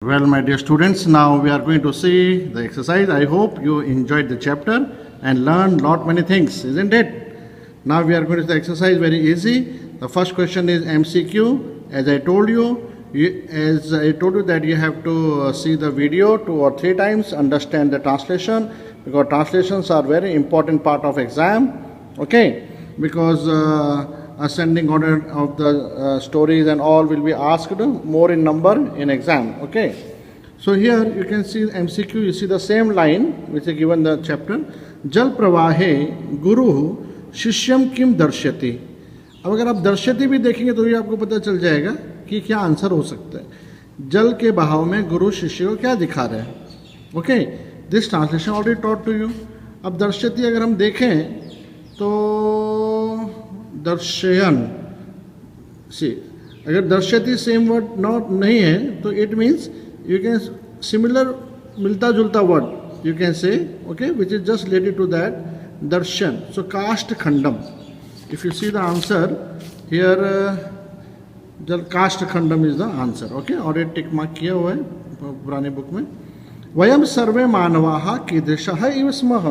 Well, my dear students, now we are going to see the exercise. I hope you enjoyed the chapter and learned lot many things, isn't it? Now we are going to the exercise very easy. The first question is MCQ. As I told you that you have to see the video 2 or 3 times, understand the translation, because translations are very important part of exam. Okay, because ascending order of the stories and all will be asked more in number in exam. Okay, so here you can see MCQ. You see the same line which is given the chapter. जल प्रवाहे गुरु शिष्यम किम दर्शयति. अब अगर आप दर्शयति भी देखेंगे तो भी आपको पता चल जाएगा कि क्या आंसर हो सकता है. जल के बहाव में गुरु शिष्य को क्या दिखा रहे हैं. Okay, this translation already taught to you. अब दर्शयति अगर हम देखें तो दर्शयन सी, अगर दर्शयति सेम वर्ड नॉट नहीं है तो it means you can similar मिलता जुलता word you can say, okay, which is just related to that darshan. So caste khandam, if you see the answer here, caste khandam is the answer. Okay, already tick mark किया हुआ है पुराने book में. वयम सर्वे मानवाः कीदृशः इव स्मः.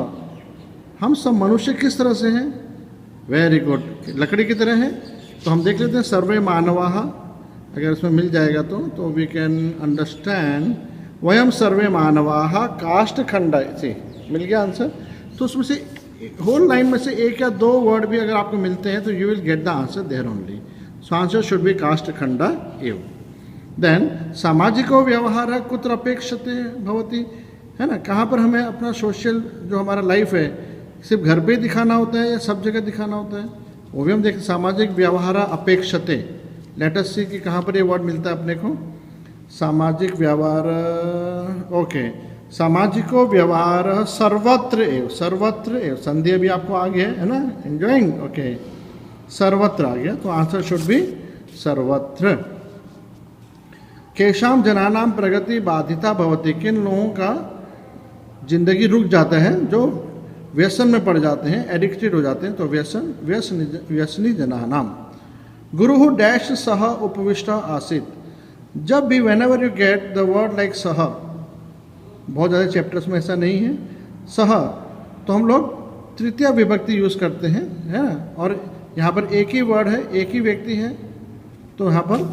हम सब मनुष्य किस तरह से हैं. वेरी गुड, लकड़ी की तरह है. तो हम देख लेते हैं सर्वे मानवाः, अगर इसमें मिल जाएगा तो वी कैन अंडरस्टैंड. वयम सर्वे मानवाः काष्ठ खंड से मिल गया आंसर. तो उसमें से होल लाइन में से एक या दो वर्ड भी अगर आपको मिलते हैं तो you will get the answer there only. So answer should be काष्ठ खंड एव. देन सामाजिको व्यवहार कुत्र अपेक्षते भवति, है ना. कहाँ पर हमें अपना सोशल जो हमारा लाइफ है सिर्फ घर पे ही दिखाना होता है या सब जगह दिखाना होता है, वो भी हम देखें. सामाजिक व्यवहार अपेक्षते, लेट अस सी कि कहाँ पर ये वर्ड मिलता है अपने को. सामाजिक व्यवहार, ओके, सामाजिको व्यवहार सर्वत्र एव. सर्वत्र एव संधि भी आपको आ गया है ना, एंजॉइंग. ओके, सर्वत्र आ गया तो आंसर शुड बी सर्वत्र. केशाम जनानाम प्रगति बाधिता भवति, किन लोगों का जिंदगी रुक जाता है जो व्यसन में पड़ जाते हैं, एडिक्टेड हो जाते हैं. तो व्यसनी जनानाम. गुरु डैश सह उपविष्ट आसीत. जब भी when ever you get the word like सह, बहुत ज़्यादा चैप्टर्स में ऐसा नहीं है सह, तो हम लोग तृतीय विभक्ति यूज़ करते हैं, है ना. और यहाँ पर एक ही वर्ड है, एक ही व्यक्ति है, तो यहाँ पर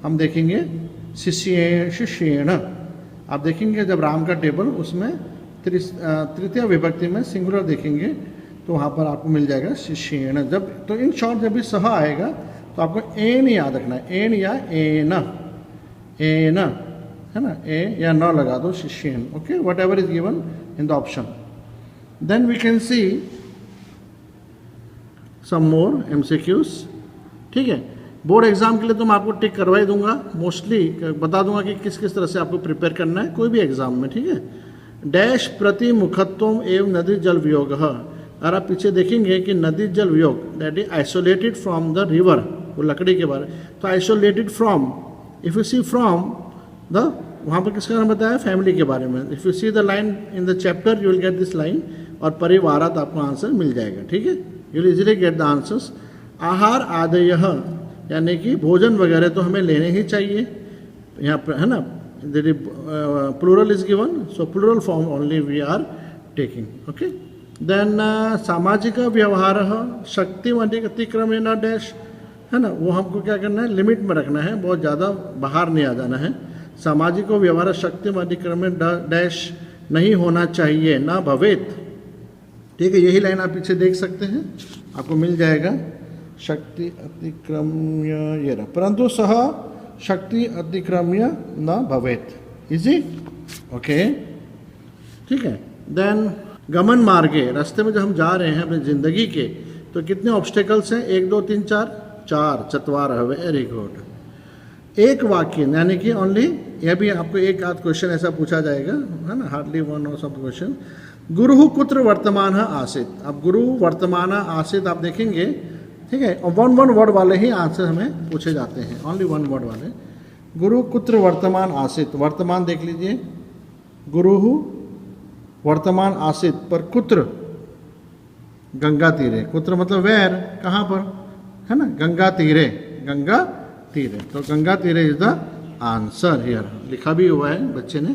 हम देखेंगे शिष्येण. आप देखेंगे जब राम का टेबल उसमें तृतीय विभक्ति में सिंगुलर देखेंगे तो वहाँ पर आपको मिल जाएगा शिष्येण. जब तो इन शॉर्ट जब भी सह आएगा तो आपको एन याद रखना है, एन या एन, एन, है ना. ए या न लगा दो, शिष्येन. Okay, whatever is given in the option. Then we can see some more MCQs. ठीक है, बोर्ड एग्जाम के लिए तो मैं आपको टिक करवा ही दूंगा, मोस्टली बता दूंगा कि किस किस तरह से आपको प्रिपेयर करना है कोई भी एग्जाम में. ठीक है, डैश प्रति मुखत्वम एवं नदी जल वियोग. अगर आप पीछे देखेंगे कि नदी जल वियोग that is isolated from the river, वो लकड़ी के बारे, तो isolated from, if you see from the, वहाँ पर किसका नाम बताया, फैमिली के बारे में. If you see the line in the chapter you will get this line, और परिवारात आपको आंसर मिल जाएगा. ठीक है, you will easily get the answers. आहार आदयः, यानी कि भोजन वगैरह तो हमें लेने ही चाहिए यहाँ पर, है ना. There is plural is given, so plural form only we are taking. Okay, then सामाजिक व्यवहार शक्ति अतिक्रमेण डैश, है ना. वो हमको क्या करना है, लिमिट में रखना है, बहुत ज़्यादा बाहर नहीं आ जाना है. सामाजिक व्यवहार शक्ति अतिक्रमण डैश नहीं होना चाहिए, ना भवेत. ठीक है, यही लाइन आप पीछे देख सकते हैं, आपको मिल जाएगा. शक्ति अतिक्रम्य ये रहा, परंतु सह शक्ति अतिक्रम्य न भवेत. इजी. ओके, ठीक है. देन गमन मार्गे, रास्ते में जब हम जा रहे हैं अपनी ज़िंदगी के, तो कितने ऑब्स्टेकल्स हैं, 1 2 3 4 चत्वारः. Very good. एक वाक्य यानी कि ओनली, यह भी आपको एक आध क्वेश्चन ऐसा पूछा जाएगा, है ना, हार्डली वन और सब क्वेश्चन. गुरु कुत्र वर्तमान आसित. अब गुरु वर्तमान आसित आप देखेंगे, ठीक है, और वन वर्ड वाले ही आंसर हमें पूछे जाते हैं, ओनली वन वर्ड वाले. गुरु कुत्र वर्तमान आसित, वर्तमान देख लीजिए, गुरु वर्तमान आसित, पर कुत्र गंगा तीरे. कुत्र मतलब वेर, कहाँ पर, है ना, गंगा तीरे, गंगा तीरे. तो गंगा तीरे इज द आंसर हियर लिखा भी हुआ है बच्चे ने।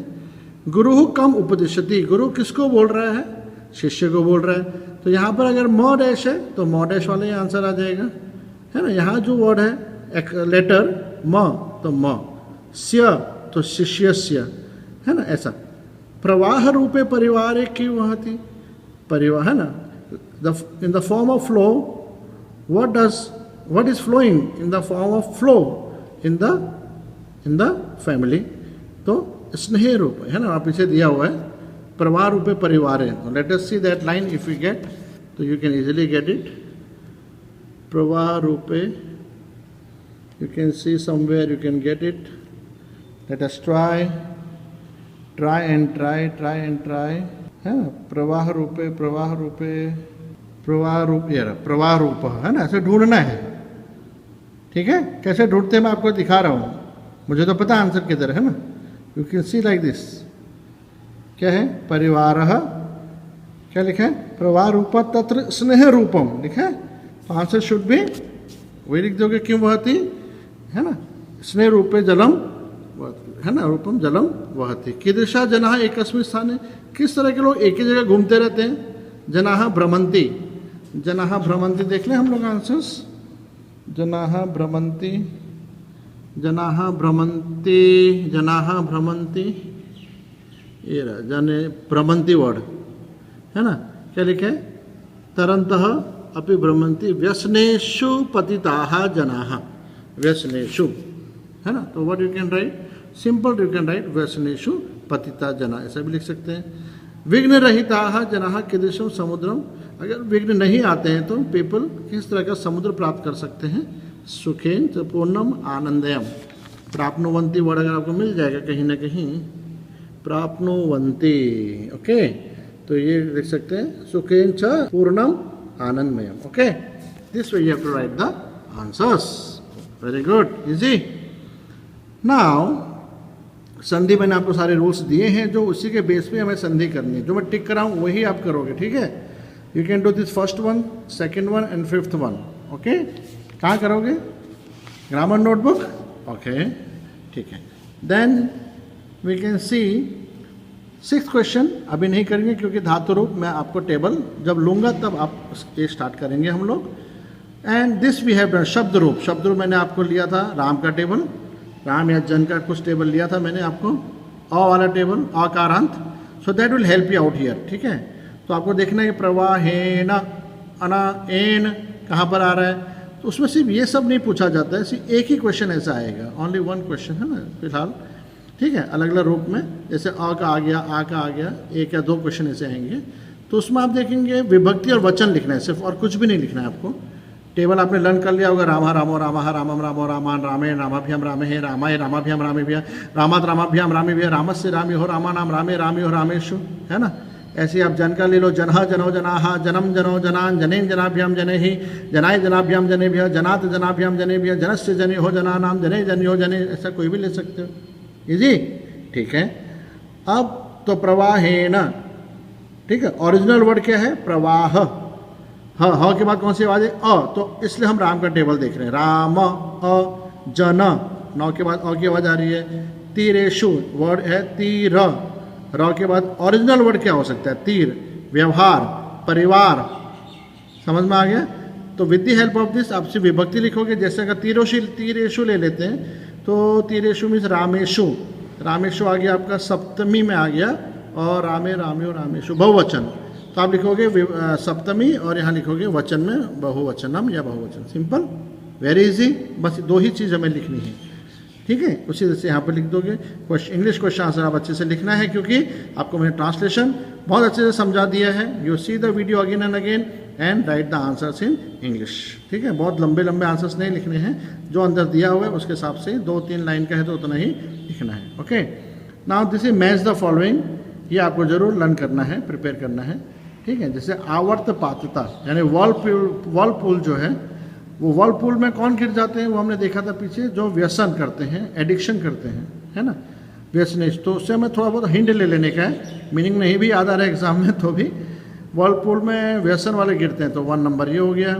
गुरु कम उपदिशति, गुरु किसको बोल रहा है? शिष्य को बोल रहा है। तो यहाँ पर अगर म डैश है तो म डैश वाला ही आंसर आ जाएगा, है ना। यहाँ जो वर्ड है एक लेटर म तो म, स्य तो शिष्यस्य, है ना, ऐसा। प्रवाह रूपे परिवारे की वहति, परिवाह, है ना, in the form of flow, what is flowing in the form of flow in the family? तो स्नेह रूप, है ना, आप पीछे दिया हुआ है प्रवाह रूपे परिवार है। Let us see that line if you get, तो you can easily get it. प्रवाह रूपे, you can see somewhere, you can get it. Let us try and try, है ना। प्रवाह रूपे प्रवाह रूप, प्रवाह रूप, है ना, ऐसे ढूंढना है। ठीक है, कैसे ढूंढते हैं मैं आपको दिखा रहा हूँ, मुझे तो पता आंसर किधर है ना। You can C like this, क्या है, परिवार, क्या लिखा है, प्रवाह रूप तत्र स्नेह रूपम लिखा है। तो आंसर शुड बी, वही लिख दोगे, क्यों वहती, है ना, स्नेह रूपे जलम, है ना, रूपम जलम वहती। कीदृशा जनाः एकस्मिन् स्थाने, किस तरह के लोग एक ही जगह घूमते रहते हैं? जनाः भ्रमन्ति, जनाः भ्रमन्ति, देख लें हम लोग आंसर्स। जनाः भ्रमन्ति, जनाः भ्रमन्ति, जनाः भ्रमन्ति, ये रहा जने भ्रमन्ति वर्ड, है ना। क्या लिखा है? तरन्तः अपि भ्रमन्ति व्यसनेषु पतिताः जनाः, व्यसनेषु, है ना। तो what you can write, simple you can write व्यसनेषु पतिता जना, ऐसा भी लिख सकते हैं। विघ्न रहिताः जनाः कीदृशं समुद्रम, अगर विघ्न नहीं आते हैं तो पीपल किस तरह का समुद्र प्राप्त कर सकते हैं? सुखेन च पूर्णम आनंदयम, प्राप्नुवंती वर्ड अगर आपको मिल जाएगा कहीं ना कहीं, प्राप्नुवंती, ओके, तो ये लिख सकते हैं सुखेन च पूर्णम आनंदमयम, okay. This way you have to write the answers. Very good, easy. Now संधि मैंने आपको सारे रूल्स दिए हैं, जो उसी के बेस पे हमें संधि करनी है। जो मैं टिक कराऊँ वही आप करोगे, ठीक है। You can do this first one, second one and fifth one, okay. कहाँ करोगे? ग्रामर नोटबुक, ओके, ठीक है। Then we can see sixth question, अभी नहीं करेंगे क्योंकि धातु रूप मैं आपको टेबल जब लूँगा तब आप ये स्टार्ट करेंगे हम लोग। And this we have done शब्द रूप, शब्द रूप मैंने आपको लिया था राम का टेबल, राम या जन का कुछ टेबल लिया था मैंने आपको, अ वाला टेबल, अकारांत, so that will help you out here, ठीक है। तो आपको देखना है प्रवाहेन, अना, एन कहाँ पर आ रहा है, तो उसमें सिर्फ ये सब नहीं पूछा जाता है, सिर्फ एक ही क्वेश्चन ऐसा आएगा, ओनली वन क्वेश्चन, है ना, फिलहाल, ठीक है। अलग अलग रूप में, जैसे अ का आ गया, आ का आ गया, एक या दो क्वेश्चन ऐसे आएंगे। तो उसमें आप देखेंगे विभक्ति और वचन लिखना है सिर्फ, और कुछ भी नहीं लिखना है आपको। टेबल आपने लर्न कर लिया होगा, रामा रामो रामा रामम रामो रामान रामे रामाभ्याम रामे हे रामाय रामाभ्याम रामेभ्य रामात रामाभ्याम रामेभ्य रामस्य रामी हो रामा नाम रामे रामी हो रामेशु, है ना। ऐसे आप जन का ले लो, जनः जनो जनाः, जन्म जनो जनान, जनेन जनाभ्याम जने ही, जनाय जनाभ्याम जनेभ्य, जनात जनाभ्याम जनेभ्य, जनस्य जने हो जनानाम, जने जन हो जने, ऐसा कोई भी ले सकते हो, इजी, ठीक है। अब तो प्रवाहेन, ठीक है, ओरिजिनल वर्ड क्या है? प्रवाह, ह के बाद कौन सी आवाज है? अ, तो इसलिए हम राम का टेबल देख रहे हैं। राम, अ, जन, नौ के बाद अ की आवाज आ रही है। तीरेशु वर्ड है तीर, र के बाद ओरिजिनल वर्ड क्या हो सकता है? तीर, व्यवहार, परिवार, समझ में आ गया। तो with the help of this आप सिर्फ विभक्ति लिखोगे, जैसे अगर तीरेशु ले लेते हैं तो तीरेशु मीन्स रामेशु, रामेशु आ गया आपका सप्तमी में आ गया, और रामे राम्यो रामेशु बहुवचन, तो आप लिखोगे सप्तमी और यहाँ लिखोगे वचन में बहुवचनम या बहुवचन, सिंपल, वेरी इजी। बस दो ही चीज़ हमें लिखनी है, ठीक है। उसी तरह से यहाँ पर लिख दोगे। इंग्लिश क्वेश्चन आंसर आप अच्छे से लिखना है, क्योंकि आपको मैंने ट्रांसलेशन बहुत अच्छे से समझा दिया है। You see the video again and again and right the answers in English, ठीक है। बहुत लंबे लंबे आंसर्स नहीं लिखने हैं, जो अंदर दिया हुआ है उसके हिसाब से 2-3 लाइन का है तो उतना ही लिखना है, okay. Now this is match the following, ये आपको जरूर लर्न करना है, प्रिपेयर करना है, ठीक है। जैसे आवर्त पात्रता, यानी वर्लपूल जो है, वो वर्लपूल में कौन गिर जाते हैं? वो हमने देखा था पीछे, जो व्यसन करते हैं, एडिक्शन करते हैं, है ना, व्यसनेश। तो उससे हमें थोड़ा बहुत हिंट ले लेने का है, मीनिंग नहीं भी याद आ रहा है एग्जाम में तो भी। वर्लपूल में व्यसन वाले गिरते हैं तो 1 नंबर ये हो गया,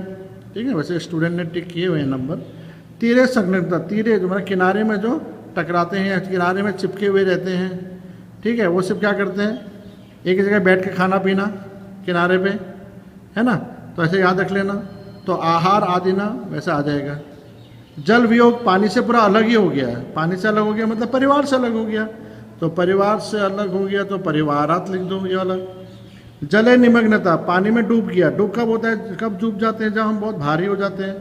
ठीक है। वैसे स्टूडेंट ने टिक किए हुए हैं नंबर। तीरे संलग्नता, तीरे जो मतलब किनारे में जो टकराते हैं, किनारे में चिपके हुए रहते हैं, ठीक है, वो सब क्या करते हैं, एक ही जगह बैठ के खाना पीना किनारे पे, है ना, तो ऐसे याद रख लेना। तो आहार आदि ना वैसा आ जाएगा। जल वियोग, पानी से पूरा अलग ही हो गया है, पानी से अलग हो गया मतलब परिवार से अलग हो गया, तो परिवार से अलग हो गया तो परिवारात लिख दो ये वाला। जले निमग्नता, पानी में डूब गया, डूब कब होता है, कब डूब जाते हैं, जब हम बहुत भारी हो जाते हैं,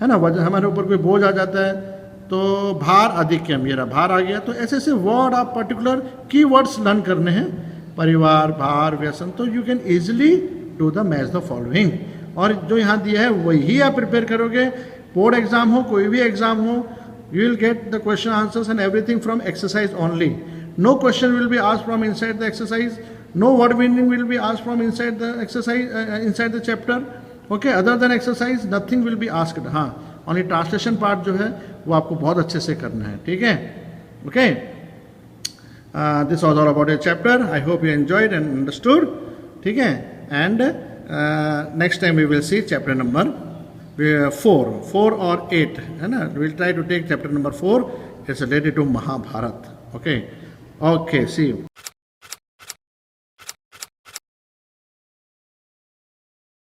है ना, वजन हमारे ऊपर कोई बोझ आ जाता है, तो भार अधिक्यम, ये रहा भार आ गया। तो ऐसे ऐसे वर्ड आप पर्टिकुलर की वर्ड्स लर्न करने हैं, परिवार, भार, व्यसन, तो you can easily do the match the following. और जो यहाँ दिया है वही आप प्रिपेयर करोगे, बोर्ड एग्जाम हो, कोई भी एग्जाम हो, you will get the question answers and everything from exercise only. No question will be asked from inside the exercise, no word meaning will be asked from inside the exercise, inside the chapter, okay, other than exercise nothing will be asked। हाँ, only translation part जो है वो आपको बहुत अच्छे से करना है, ठीक है, okay। This was all about a chapter, I hope you enjoyed and understood, ठीक है, and next time we will see chapter number 4 or 8, है ना, we will try to take chapter number 4, it's related to Mahabharata, okay, see you।